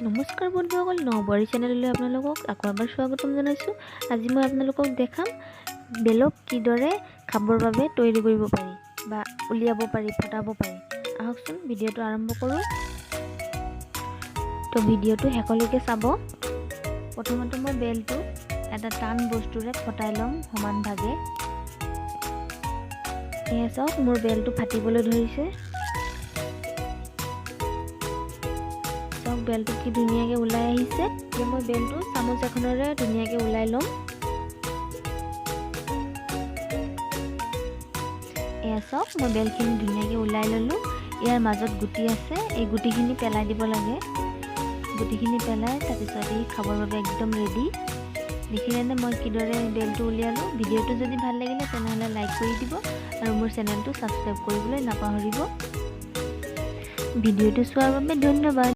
নমস্কাৰ বন্ধুসকল, নবুৱাৰী চেনেললৈ আপোনালোকক আকৌ এবাৰ স্বাগতম জনাইছোঁ। আজি মই আপোনালোকক দেখাম বেলক কিদৰে খাবৰ বাবে তৈয়াৰ কৰিব পাৰি বা উলিয়াব পাৰি, ফটাব পাৰি। আহকচোন ভিডিঅ'টো আৰম্ভ কৰোঁ। তো ভিডিঅ'টো শেষলৈকে চাব। প্ৰথমতে মই বেলটো এটা টান বস্তুৰে ফটাই ল'ম সমান ভাগে। এয়া চাওক, মোৰ বেলটো ফাটিবলৈ ধৰিছে। বেলটো কি ধুনীয়াকৈ ওলাই আহিছে। এতিয়া মই বেলটো চামুচ এখনেৰে ধুনীয়াকৈ ওলাই ল'ম। এয়া চাওক, মই বেলখিনি ধুনীয়াকৈ ওলাই ল'লোঁ। ইয়াৰ মাজত গুটি আছে, এই গুটিখিনি পেলাই দিব লাগে। গুটিখিনি পেলাই তাৰপিছত এই খাবৰ বাবে একদম ৰেডি। দেখিলেনে মই কিদৰে বেলটো উলিয়ালোঁ। ভিডিঅ'টো যদি ভাল লাগিলে তেনেহ'লে লাইক কৰি দিব আৰু মোৰ চেনেলটো ছাবস্ক্ৰাইব কৰিবলৈ নাপাহৰিব। ভিডিঅ'টো চোৱাৰ বাবে ধন্যবাদ।